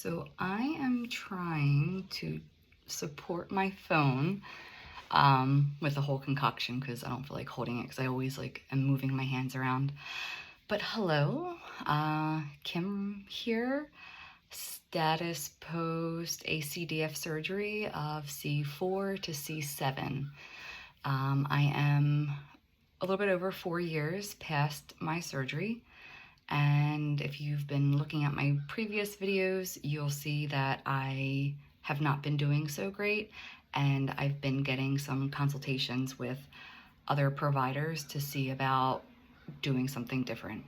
So I am trying to support my phone with the whole concoction because I don't feel like holding it because I always am moving my hands around. But hello, Kim here. Status post ACDF surgery of C4 to C7. I am a little bit over 4 years past my surgery. And if you've been looking at my previous videos, you'll see that I have not been doing so great, and I've been getting some consultations with other providers to see about doing something different.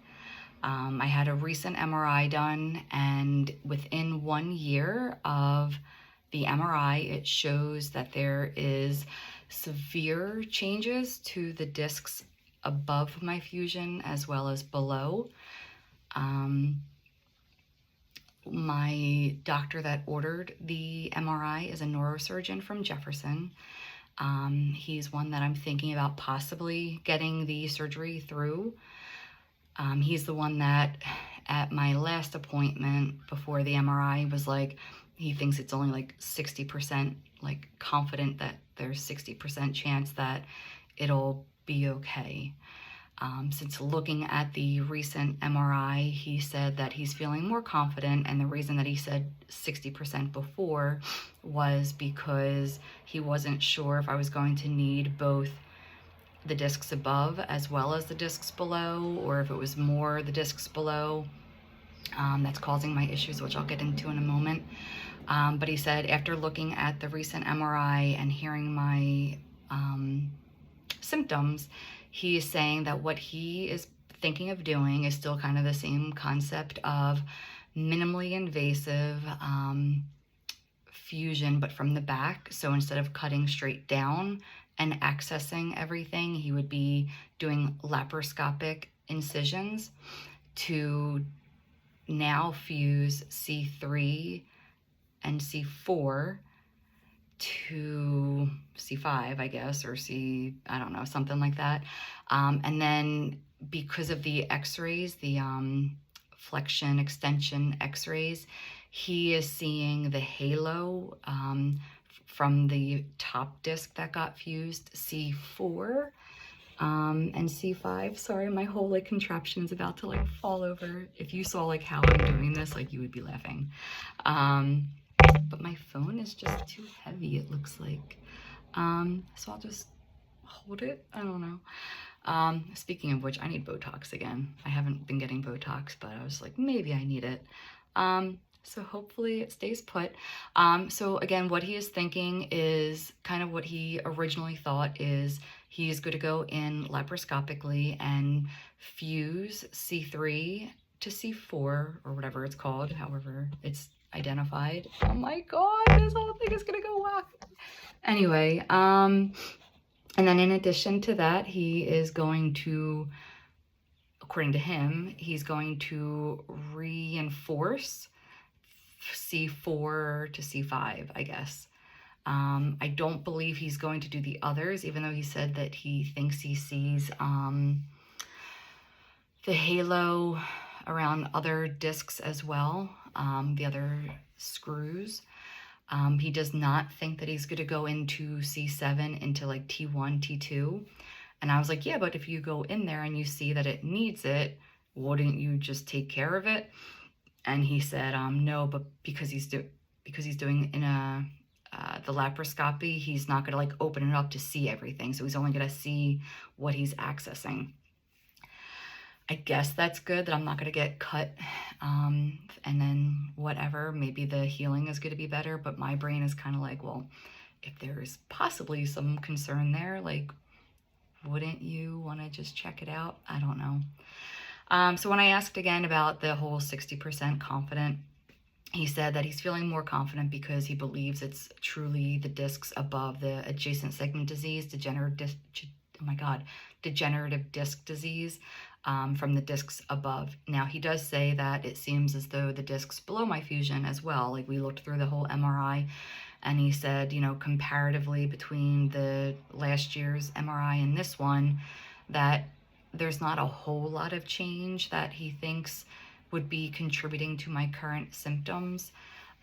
I had a recent MRI done, and within 1 year of the MRI, it shows that there is severe changes to the discs above my fusion as well as below. My doctor that ordered the MRI is a neurosurgeon from Jefferson. He's one that I'm thinking about possibly getting the surgery through. He's the one that at my last appointment before the MRI was like, he thinks it's only 60%, confident that there's 60% chance that it'll be okay. Since looking at the recent MRI, he said that he's feeling more confident, and the reason that he said 60% before was because he wasn't sure if I was going to need both the discs above as well as the discs below, or if it was more the discs below that's causing my issues, which I'll get into in a moment. But he said after looking at the recent MRI and hearing my symptoms, he is saying that what he is thinking of doing is still kind of the same concept of minimally invasive fusion, but from the back. So instead of cutting straight down and accessing everything, he would be doing laparoscopic incisions to now fuse C3 and C4 to C5, I guess, or I don't know, something like that. And then because of the x-rays, the flexion extension x-rays, he is seeing the halo from the top disc that got fused, C4 and C5. Sorry, my whole contraption is about to fall over. If you saw how I'm doing this, you would be laughing. But my phone is just too heavy, it looks like. So I'll just hold it. I don't know. Speaking of which, I need Botox again. I haven't been getting Botox, but I was like, maybe I need it. So hopefully it stays put. So again, what he is thinking is kind of what he originally thought is he's going to go in laparoscopically and fuse C3 to C4 or whatever it's called, however it's identified. Oh my god, this whole thing is gonna go whack. Anyway, and then in addition to that, he is going to, according to him, he's going to reinforce C4 to C5, I guess. I don't believe he's going to do the others, even though he said that he thinks he sees the halo around other discs as well, the other screws. He does not think that he's going to go into C7 into T1, T2. And I was like, yeah, but if you go in there and you see that it needs it, wouldn't you just take care of it? And he said, no, but because he's doing in the laparoscopy, he's not going to open it up to see everything. So he's only going to see what he's accessing. I guess that's good that I'm not going to get cut and then whatever, maybe the healing is going to be better, but my brain is kind of well, if there's possibly some concern there, wouldn't you want to just check it out? I don't know. So when I asked again about the whole 60% confident, he said that he's feeling more confident because he believes it's truly the discs above the adjacent segment disease, degenerative disc disease, from the discs above. Now, he does say that it seems as though the discs below my fusion as well, we looked through the whole MRI, and he said, comparatively between the last year's MRI and this one, that there's not a whole lot of change that he thinks would be contributing to my current symptoms.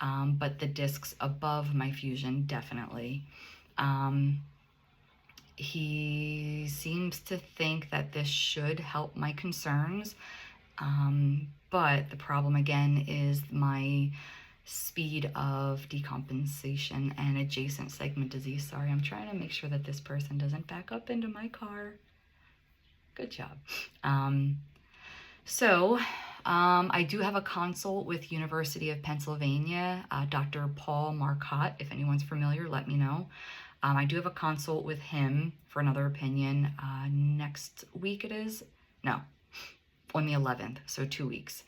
but the discs above my fusion, definitely. He seems to think that this should help my concerns, but the problem again is my speed of decompensation and adjacent segment disease. Sorry, I'm trying to make sure that this person doesn't back up into my car. Good job. I do have a consult with University of Pennsylvania, Dr. Paul Marcotte. If anyone's familiar, let me know. I do have a consult with him for another opinion next week it is. No, on the 11th, so 2 weeks.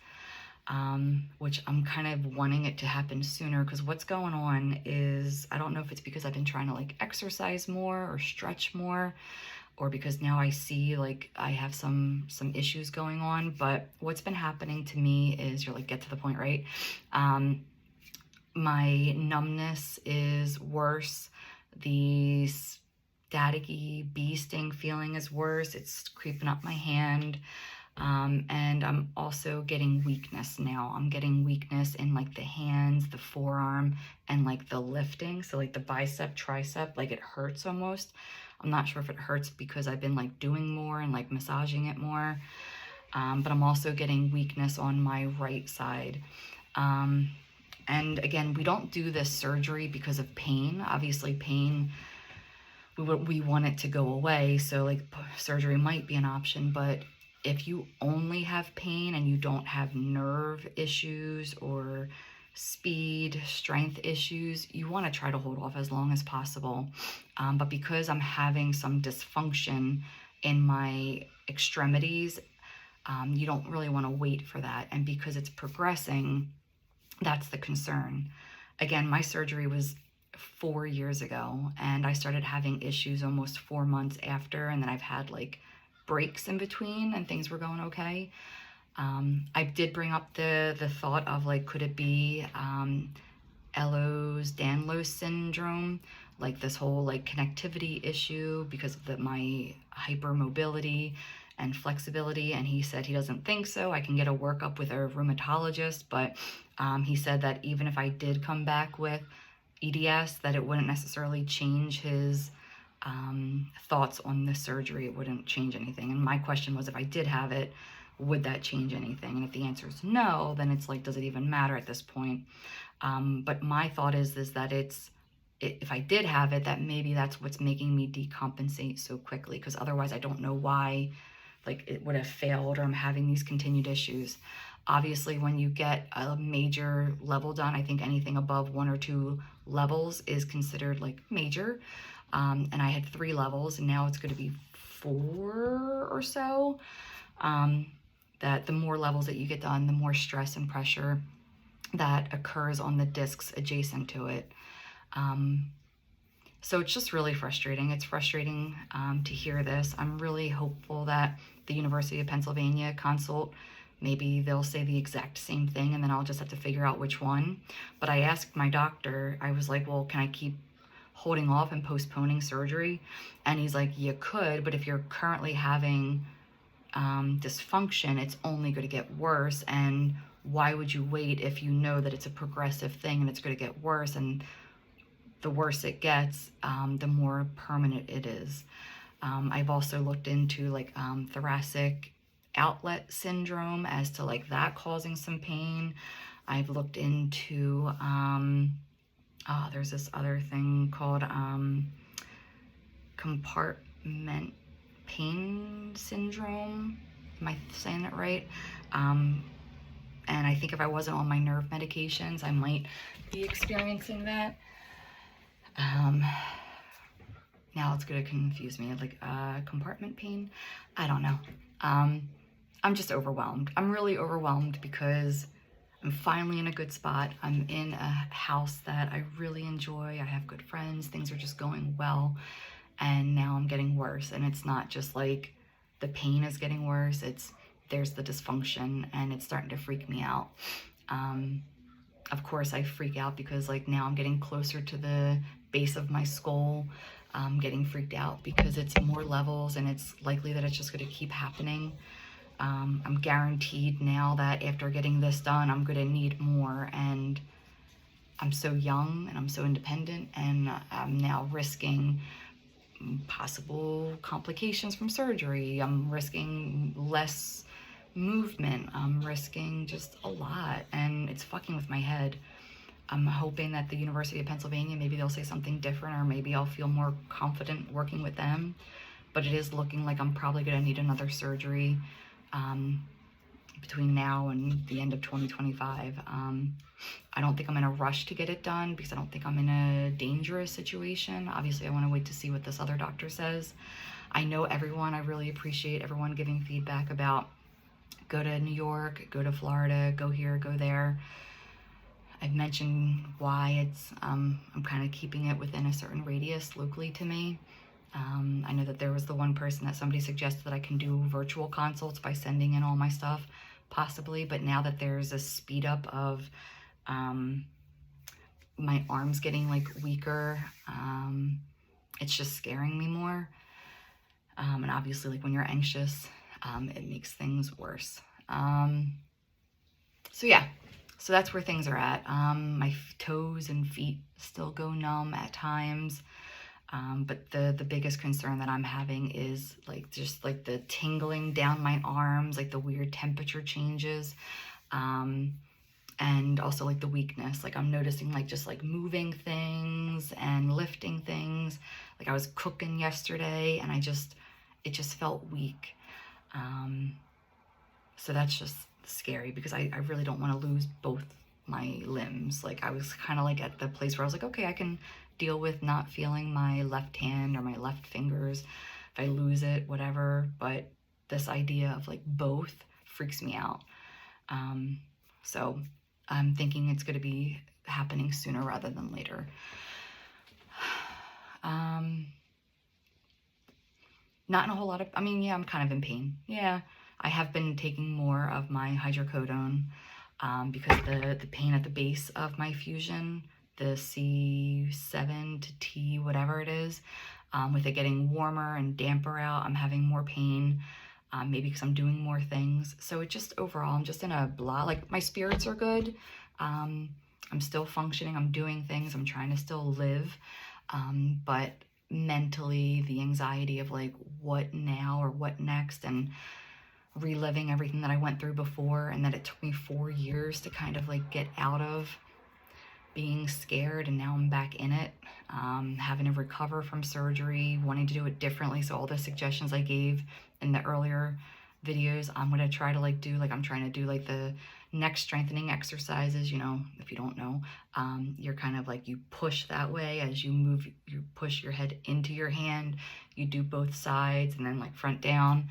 Which I'm kind of wanting it to happen sooner, because what's going on is, I don't know if it's because I've been trying to like exercise more or stretch more, or because now I see like I have some issues going on. But what's been happening to me is, you're like, get to the point, right? My numbness is worse. The staticky bee sting feeling is worse. It's creeping up my hand. And I'm also getting weakness now. I'm getting weakness in like the hands, the forearm, and like the lifting. So like the bicep, tricep, like it hurts almost. I'm not sure if it hurts because I've been like doing more and like massaging it more. But I'm also getting weakness on my right side. And again, we don't do this surgery because of pain. Obviously pain, we want it to go away. So like surgery might be an option, but if you only have pain and you don't have nerve issues or speed, strength issues, you want to try to hold off as long as possible. But because I'm having some dysfunction in my extremities, you don't really want to wait for that. And because it's progressing, that's the concern. Again, my surgery was 4 years ago, and I started having issues almost 4 months after, and then I've had like breaks in between and things were going okay. I did bring up the thought of like, could it be Ehlers-Danlos syndrome, like this whole like connectivity issue because of my hypermobility and flexibility? And he said he doesn't think so. I can get a workup with a rheumatologist, but he said that even if I did come back with EDS, that it wouldn't necessarily change his thoughts on the surgery. It wouldn't change anything. And my question was, if I did have it, would that change anything? And if the answer is no, then it's like, does it even matter at this point? But my thought is that if I did have it, that maybe that's what's making me decompensate so quickly, because otherwise I don't know why like it would have failed, or I'm having these continued issues. Obviously, when you get a major level done, I think anything above 1 or 2 levels is considered like major. And I had 3 levels, and now it's going to be 4 or so. That the more levels that you get done, the more stress and pressure that occurs on the discs adjacent to it. So it's just really frustrating. It's frustrating to hear this. I'm really hopeful that the University of Pennsylvania consult, maybe they'll say the exact same thing, and then I'll just have to figure out which one. But I asked my doctor, I was like, well, can I keep holding off and postponing surgery? And he's like, you could, but if you're currently having dysfunction, it's only going to get worse. And why would you wait if you know that it's a progressive thing and it's going to get worse? And the worse it gets, the more permanent it is. I've also looked into like thoracic outlet syndrome as to like that causing some pain. I've looked into there's this other thing called compartment pain syndrome. Am I saying it right? And I think if I wasn't on my nerve medications, I might be experiencing that. Now it's going to confuse me, like compartment pain. I don't know. I'm just overwhelmed. I'm really overwhelmed because I'm finally in a good spot. I'm in a house that I really enjoy. I have good friends. Things are just going well. And now I'm getting worse. And it's not just like the pain is getting worse. There's the dysfunction, and it's starting to freak me out. Of course, I freak out because like now I'm getting closer to the base of my skull. I'm getting freaked out because it's more levels, and it's likely that it's just going to keep happening. I'm guaranteed now that after getting this done, I'm going to need more, and I'm so young and I'm so independent, and I'm now risking possible complications from surgery. I'm risking less movement. I'm risking just a lot, and it's fucking with my head. I'm hoping that the University of Pennsylvania, maybe they'll say something different, or maybe I'll feel more confident working with them. But it is looking like I'm probably going to need another surgery between now and the end of 2025. I don't think I'm in a rush to get it done because I don't think I'm in a dangerous situation. Obviously, I want to wait to see what this other doctor says. I know everyone, I really appreciate everyone giving feedback about go to New York, go to Florida, go here, go there. I've mentioned why it's, I'm kind of keeping it within a certain radius locally to me. I know that there was the one person that somebody suggested that I can do virtual consults by sending in all my stuff, possibly, but now that there's a speed up of my arms getting like weaker, it's just scaring me more. And obviously, like when you're anxious, it makes things worse. So yeah, so that's where things are at. My toes and feet still go numb at times. But the biggest concern that I'm having is like just like the tingling down my arms, like the weird temperature changes, and also like the weakness. Like I'm noticing like just like moving things and lifting things. Like I was cooking yesterday and it just felt weak. So that's just scary because I really don't want to lose both my limbs. Like I was kind of like at the place where I was like, okay, I can deal with not feeling my left hand or my left fingers. If I lose it, whatever. But this idea of like both freaks me out. So I'm thinking it's going to be happening sooner rather than later. Not in a whole lot of, I mean, yeah, I'm kind of in pain. Yeah, I have been taking more of my hydrocodone because the pain at the base of my fusion, the C7 to T, whatever it is, with it getting warmer and damper out, I'm having more pain, maybe because I'm doing more things. So it just overall, I'm just in a blah, like my spirits are good. I'm still functioning, I'm doing things, I'm trying to still live, but mentally the anxiety of like what now or what next, and reliving everything that I went through before, and that it took me 4 years to kind of like get out of being scared, and now I'm back in it, having to recover from surgery, wanting to do it differently. So all the suggestions I gave in the earlier videos, I'm going to try to like do, like I'm trying to do like the neck strengthening exercises. You know, if you don't know, you're kind of like, you push that way as you move, you push your head into your hand, you do both sides and then like front down.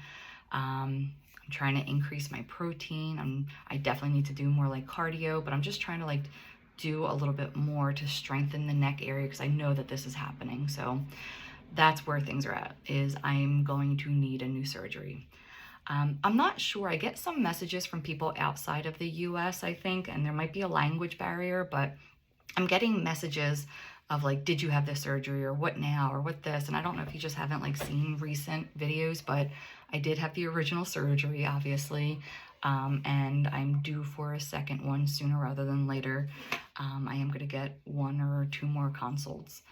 I'm trying to increase my protein. I definitely need to do more like cardio, but I'm just trying to like do a little bit more to strengthen the neck area because I know that this is happening. So that's where things are at, is I'm going to need a new surgery. I'm not sure. I get some messages from people outside of the US, I think, and there might be a language barrier, but I'm getting messages of like, did you have this surgery, or what now, or what this? And I don't know if you just haven't like seen recent videos, but I did have the original surgery, obviously, and I'm due for a second one sooner rather than later. I am going to get 1 or 2 more consults.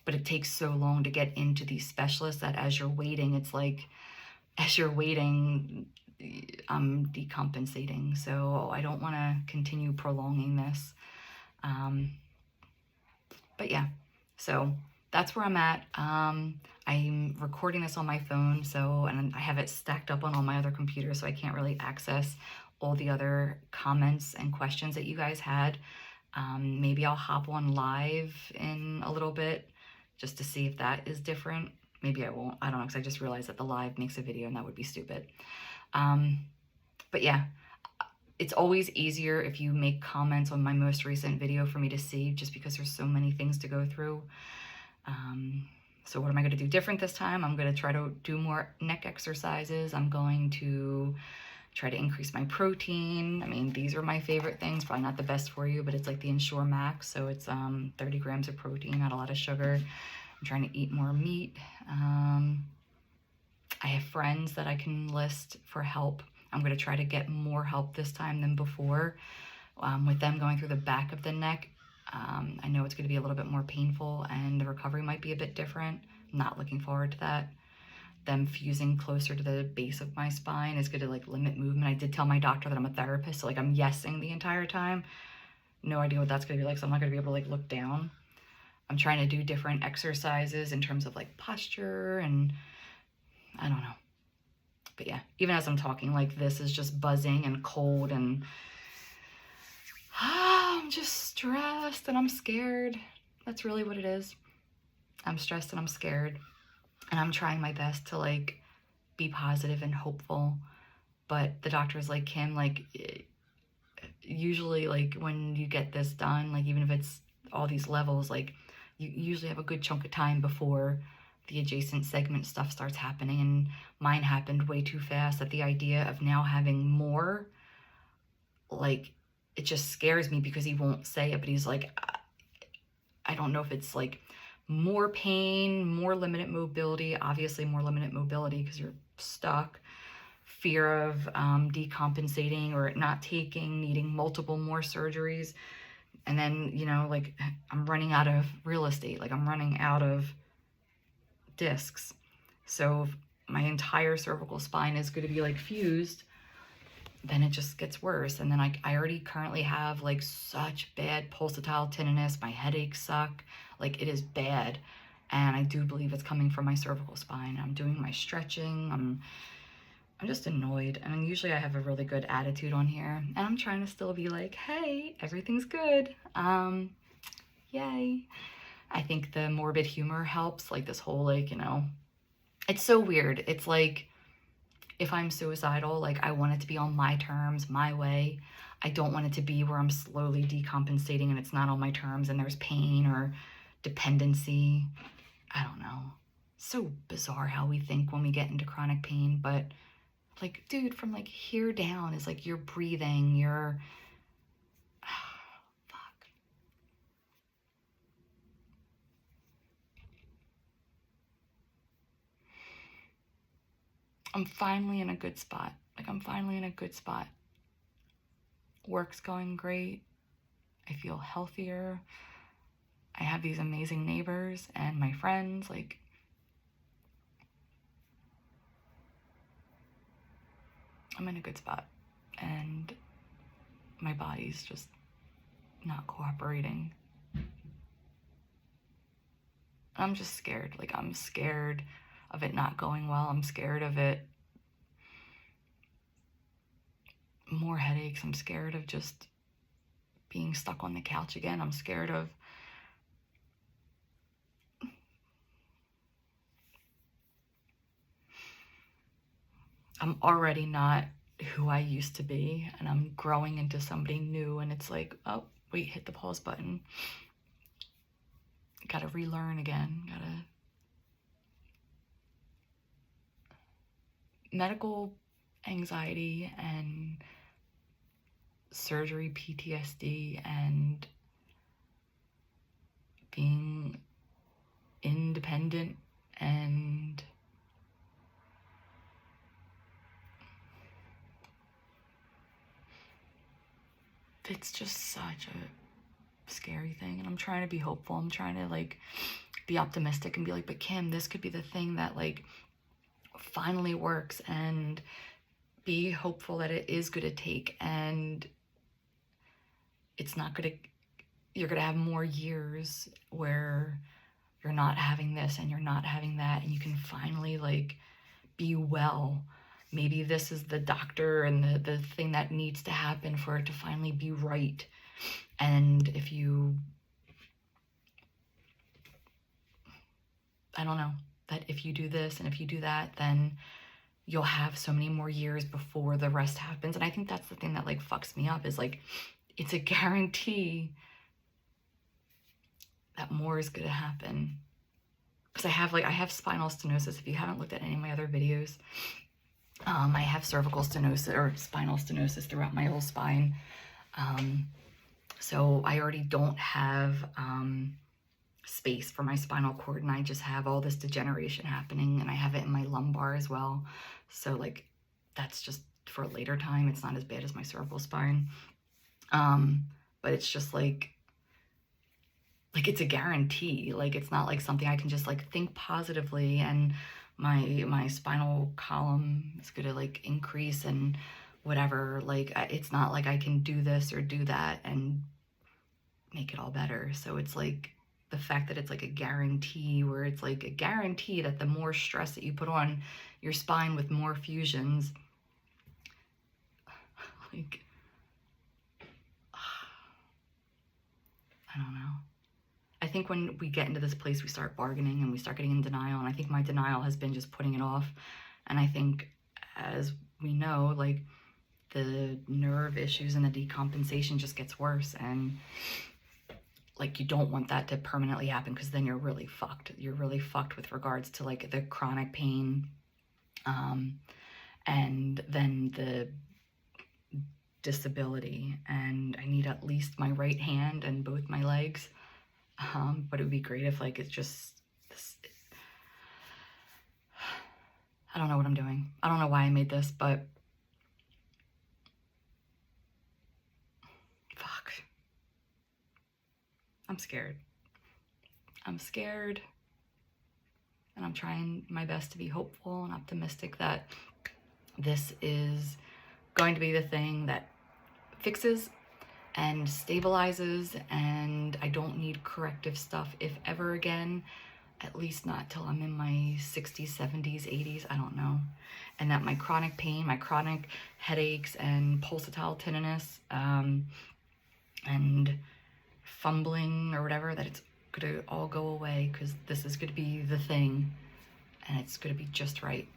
But it takes so long to get into these specialists that as you're waiting, it's like, as you're waiting, I'm decompensating. So I don't want to continue prolonging this. But yeah, so that's where I'm at. I'm recording this on my phone, so, and I have it stacked up on all my other computers, so I can't really access all the other comments and questions that you guys had. Maybe I'll hop on live in a little bit just to see if that is different. Maybe I won't. I don't know, because I just realized that the live makes a video and that would be stupid. But yeah, it's always easier if you make comments on my most recent video for me to see, just because there's so many things to go through. So what am I going to do different this time? I'm going to try to do more neck exercises. I'm going to try to increase my protein. I mean, these are my favorite things, probably not the best for you, but it's like the Ensure Max. So it's 30 grams of protein, not a lot of sugar. I'm trying to eat more meat. I have friends that I can list for help. I'm going to try to get more help this time than before with them going through the back of the neck, I know it's going to be a little bit more painful and the recovery might be a bit different. I'm not looking forward to that. Them fusing closer to the base of my spine is going to like limit movement. I did tell my doctor that I'm a therapist, so like I'm yesing the entire time. No idea what that's going to be like, so I'm not going to be able to like look down. I'm trying to do different exercises in terms of like posture and I don't know. But yeah, even as I'm talking, like this is just buzzing and cold and I'm just stressed and I'm scared. That's really what it is. I'm stressed and I'm scared. And I'm trying my best to like be positive and hopeful. But the doctor's like, Kim, like usually like when you get this done, like even if it's all these levels, like you usually have a good chunk of time before the adjacent segment stuff starts happening. And mine happened way too fast. That the idea of now having more, like, it just scares me because he won't say it, but he's like, I don't know if it's like more pain, more limited mobility, obviously more limited mobility because you're stuck, fear of decompensating or not taking, needing multiple more surgeries. And then, you know, like I'm running out of real estate, like I'm running out of discs. So if my entire cervical spine is going to be like fused, then it just gets worse. And then I already currently have like such bad pulsatile tinnitus. My headaches suck. Like it is bad. And I do believe it's coming from my cervical spine. I'm doing my stretching. I'm just annoyed. I mean, usually I have a really good attitude on here and I'm trying to still be like, hey, everything's good. Yay. I think the morbid humor helps, like this whole, like, you know, it's so weird. It's like, if I'm suicidal, like I want it to be on my terms, my way. I don't want it to be where I'm slowly decompensating and it's not on my terms and there's pain or dependency. I don't know. So bizarre how we think when we get into chronic pain, but like, dude, from like here down is like you're breathing, you're, fuck. I'm finally in a good spot. Like I'm finally in a good spot. Work's going great. I feel healthier. I have these amazing neighbors and my friends. Like, I'm in a good spot and my body's just not cooperating. I'm just scared. Like, I'm scared of it not going well. I'm scared of it. More headaches. I'm scared of just being stuck on the couch again. I'm scared of I'm already not who I used to be and I'm growing into somebody new and it's like, oh, wait, hit the pause button. Gotta relearn again. Medical anxiety and surgery PTSD and being independent and it's just such a scary thing. And I'm trying to be hopeful. I'm trying to like be optimistic and be like, but Kim, this could be the thing that like finally works, and be hopeful that it is going to take and it's not going to, you're going to have more years where you're not having this and you're not having that and you can finally like be well. Maybe this is the doctor and the thing that needs to happen for it to finally be right. And if you, I don't know, that if you do this and if you do that, then you'll have so many more years before the rest happens. And I think that's the thing that like fucks me up, is like, it's a guarantee that more is going to happen. Because I have spinal stenosis. If you haven't looked at any of my other videos, I have cervical stenosis or spinal stenosis throughout my whole spine. So I already don't have space for my spinal cord, and I just have all this degeneration happening, and I have it in my lumbar as well. So like, that's just for a later time. It's not as bad as my cervical spine. But it's just like it's a guarantee. Like, it's not like something I can just like think positively and my spinal column is gonna like increase and whatever. Like, it's not like I can do this or do that and make it all better. So it's like the fact that it's like a guarantee, where it's like a guarantee that the more stress that you put on your spine with more fusions, like, I don't know. I think when we get into this place, we start bargaining and we start getting in denial. And I think my denial has been just putting it off. And I think, as we know, like, the nerve issues and the decompensation just gets worse. And like, you don't want that to permanently happen, because then you're really fucked. You're really fucked with regards to like the chronic pain, and then the disability. And I need at least my right hand and both my legs. But it would be great if like it's just this. I don't know what I'm doing. I don't know why I made this, but fuck. I'm scared. I'm scared. And I'm trying my best to be hopeful and optimistic that this is going to be the thing that fixes and stabilizes, and I don't need corrective stuff, if ever again, at least not till I'm in my 60s, 70s, 80s, I don't know. And that my chronic pain, my chronic headaches and pulsatile tinnitus, and fumbling or whatever, that it's gonna all go away, because this is gonna be the thing, and it's gonna be just right.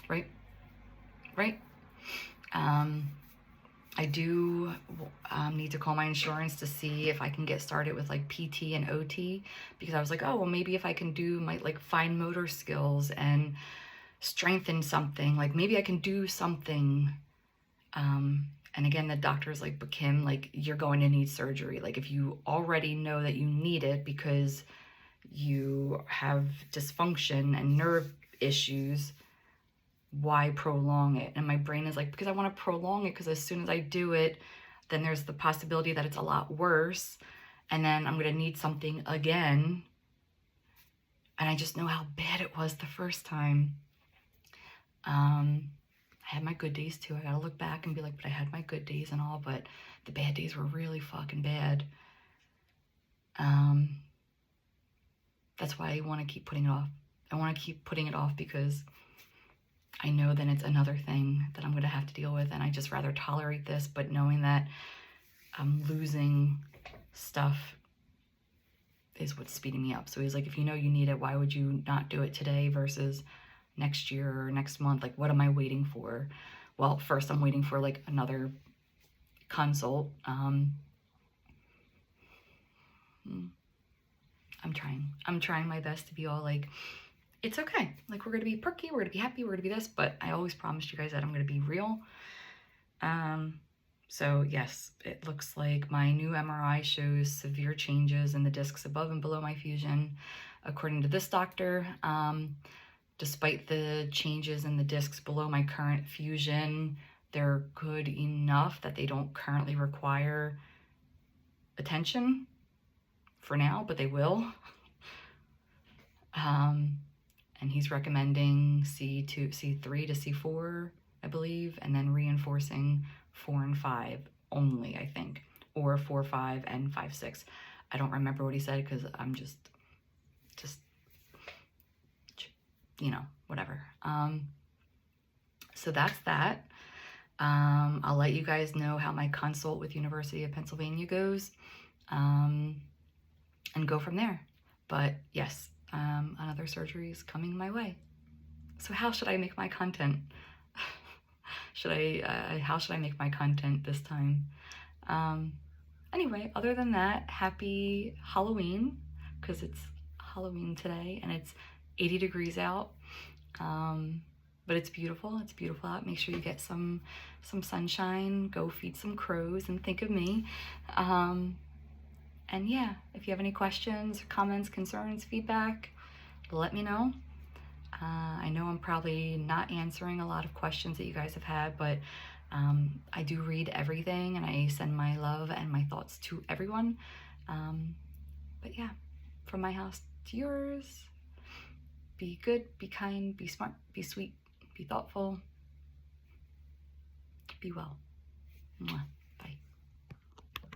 Right? Right? I do need to call my insurance to see if I can get started with like PT and OT, because I was like, oh, well, maybe if I can do my like fine motor skills and strengthen something, like maybe I can do something. And again, the doctor's like, but Kim, like, you're going to need surgery. Like, if you already know that you need it because you have dysfunction and nerve issues, why prolong it? And my brain is like, because I want to prolong it, because as soon as I do it, then there's the possibility that it's a lot worse, and then I'm going to need something again. And I just know how bad it was the first time. I had my good days too. I gotta look back and be like, but I had my good days and all, but the bad days were really fucking bad. That's why I want to keep putting it off. I want to keep putting it off, because I know then it's another thing that I'm going to have to deal with, and I just rather tolerate this, but knowing that I'm losing stuff is what's speeding me up. So he's like, if you know you need it, why would you not do it today versus next year or next month? Like, what am I waiting for? Well, first I'm waiting for like another consult. I'm trying my best to be all like, it's okay. Like, we're going to be perky, we're going to be happy, we're going to be this, but I always promised you guys that I'm going to be real. So yes, it looks like my new MRI shows severe changes in the discs above and below my fusion. According to this doctor, despite the changes in the discs below my current fusion, they're good enough that they don't currently require attention for now, but they will. And he's recommending C3 to C4, I believe, and then reinforcing 4 and 5 only, I think, or 4, 5, and 5, 6. I don't remember what he said, because I'm just, you know, whatever. So that's that. I'll let you guys know how my consult with University of Pennsylvania goes, and go from there. But yes, another surgery is coming my way. So how should I make my content? How should I make my content this time? Anyway, other than that, happy Halloween, because it's Halloween today and it's 80 degrees out. But it's beautiful. It's beautiful out. Make sure you get some sunshine. Go feed some crows and think of me. And yeah, if you have any questions, comments, concerns, feedback, let me know. I know I'm probably not answering a lot of questions that you guys have had, but I do read everything, and I send my love and my thoughts to everyone. But yeah, from my house to yours, be good, be kind, be smart, be sweet, be thoughtful, be well. Mwah.